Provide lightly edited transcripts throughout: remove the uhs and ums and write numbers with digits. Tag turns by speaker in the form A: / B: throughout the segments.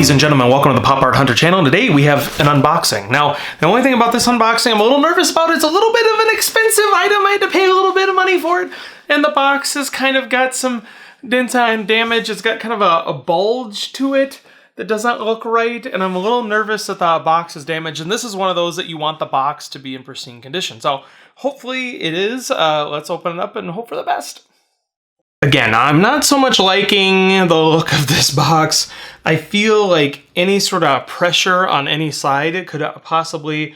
A: Ladies and gentlemen, welcome to the Pop Art Hunter channel. Today we have an unboxing. Now, the only thing about this unboxing I'm a little nervous about, it's a little bit of an expensive item. I had to pay a little bit of money for it. And the box has kind of got some dents and damage. It's got kind of a bulge to it that doesn't look right. And I'm a little nervous that the box is damaged. And this is one of those that you want the box to be in pristine condition. So hopefully it is. Let's open it up and hope for the best. Again, I'm not so much liking the look of this box. I feel like any sort of pressure on any side, it could possibly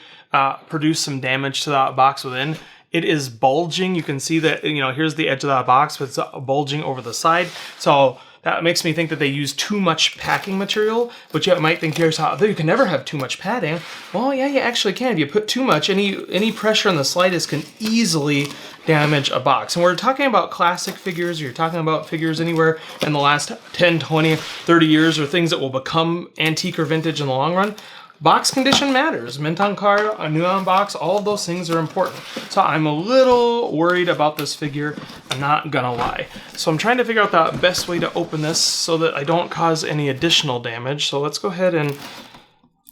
A: produce some damage to that box within. It is bulging. You can see that, here's the edge of that box, but it's bulging over the side. So that makes me think that they use too much packing material, which you might think here's how you can never have too much padding. Well, yeah, you actually can. If you put too much, any pressure on the slightest can easily damage a box. And we're talking about classic figures. You're talking about figures anywhere in the last 10, 20, 30 years, or things that will become antique or vintage in the long run. Box condition matters. Mint on card, a new on box, all of those things are important. So I'm a little worried about this figure. I'm not gonna lie. So I'm trying to figure out the best way to open this so that I don't cause any additional damage. So let's go ahead and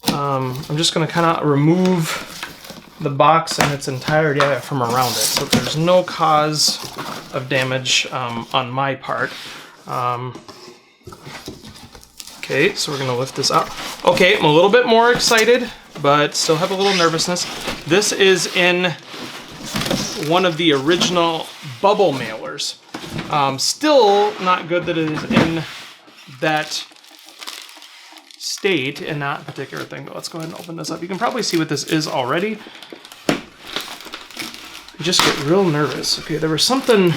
A: I'm just gonna kind of remove the box in its entirety from around it, so there's no cause of damage on my part. Okay, so we're gonna lift this up. Okay, I'm a little bit more excited, but still have a little nervousness. This is in one of the original bubble mailers. Still not good that it is in that state and that particular thing, but let's go ahead and open this up. You can probably see what this is already. I just get real nervous. Okay, there was something, I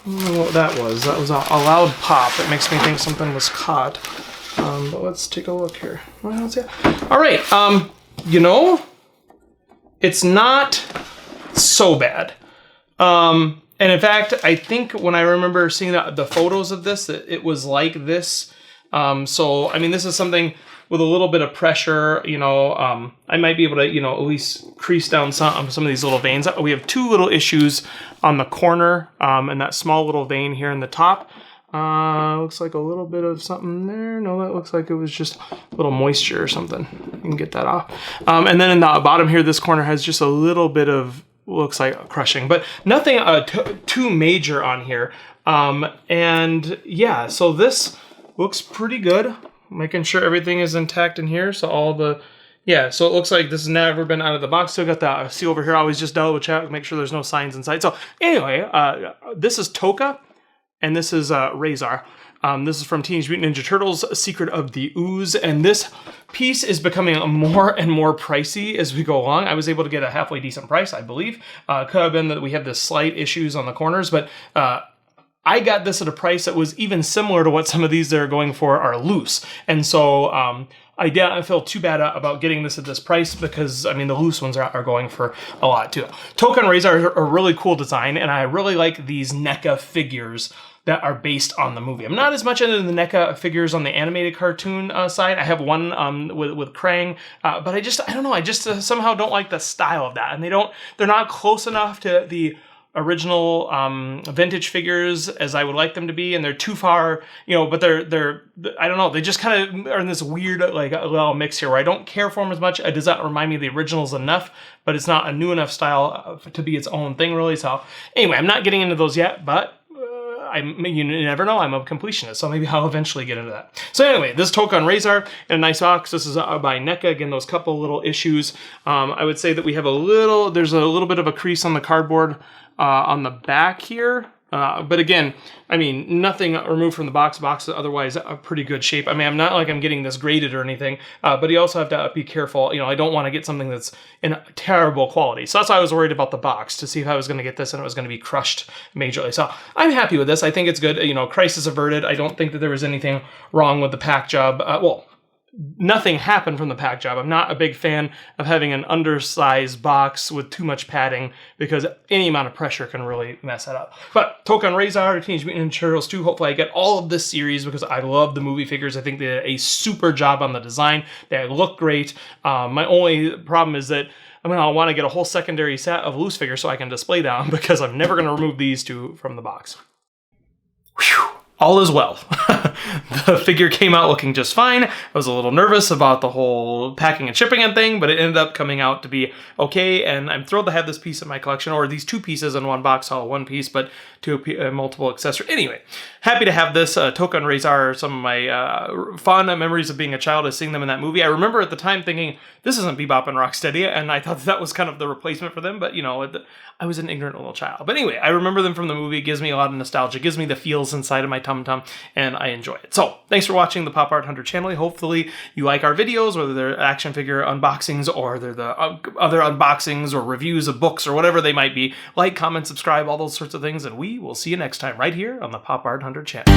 A: don't know what that was. That was a loud pop. It makes me think something was caught. But let's take a look here. Well, all right, it's not so bad. And in fact, I think when I remember seeing the photos of this, it was like this. So, I mean, this is something with a little bit of pressure, I might be able to, at least crease down some of these little veins. We have two little issues on the corner, and that small little vein here in the top. Looks like a little bit of something there. No, that looks like it was just a little moisture or something. You can get that off. And then in the bottom here, this corner has just a little bit of, looks like crushing, but nothing too major on here. And yeah, so this looks pretty good. Making sure everything is intact in here. So so it looks like this has never been out of the box. Still got the seal over here. I always just double check, make sure there's no signs inside. So anyway, this is Toka, and this is Razor. This is from Teenage Mutant Ninja Turtles, Secret of the Ooze, and this piece is becoming more and more pricey as we go along. I was able to get a halfway decent price, I believe. Could have been that we have the slight issues on the corners, but I got this at a price that was even similar to what some of these that are going for are loose. And so I don't feel too bad about getting this at this price because, I mean, the loose ones are going for a lot too. Toka and Razor are a really cool design, and I really like these NECA figures that are based on the movie. I'm not as much into the NECA figures on the animated cartoon side. I have one with Krang, but I don't know, I just somehow don't like the style of that. And they're not close enough to the original vintage figures as I would like them to be, and they're too far, but they're I don't know, they just kind of are in this weird like a little mix here where I don't care for them as much. It does not remind me of the originals enough, but it's not a new enough style to be its own thing really. So anyway, I'm not getting into those yet, but you never know, I'm a completionist, so maybe I'll eventually get into that. So anyway, this Toka and Razor in a nice box. This is by NECA. Again, those couple little issues. I would say that we have there's a little bit of a crease on the cardboard on the back here. But again, I mean, nothing removed from the box. Box is otherwise a pretty good shape. I mean, I'm not like I'm getting this graded or anything, but you also have to be careful. I don't want to get something that's in terrible quality. So that's why I was worried about the box, to see if I was going to get this and it was going to be crushed majorly. So I'm happy with this. I think it's good. Crisis averted. I don't think that there was anything wrong with the pack job. Nothing happened from the pack job. I'm not a big fan of having an undersized box with too much padding because any amount of pressure can really mess that up. But Toka and Razor, Teenage Mutant Ninja Turtles 2, hopefully I get all of this series because I love the movie figures. I think they did a super job on the design. They look great. My only problem is that I want to get a whole secondary set of loose figures so I can display them because I'm never going to remove these two from the box. Whew. all is well. The figure came out looking just fine. I was a little nervous about the whole packing and shipping and thing, but it ended up coming out to be okay, and I'm thrilled to have this piece in my collection, or these two pieces in one box, all one piece, but multiple accessories. Anyway, happy to have this. Toka and Razor are some of my fond memories of being a child, of seeing them in that movie. I remember at the time thinking, this isn't Bebop and Rocksteady, and I thought that was kind of the replacement for them, but, you know, I was an ignorant little child. But anyway, I remember them from the movie. It gives me a lot of nostalgia. It gives me the feels inside of my tum-tum, and I enjoy it. So, thanks for watching the Pop Art Hunter channel. Hopefully you like our videos, whether they're action figure unboxings or they're the other unboxings or reviews of books or whatever they might be. Like, comment, subscribe, all those sorts of things, and we will see you next time right here on the Pop Art Hunter channel.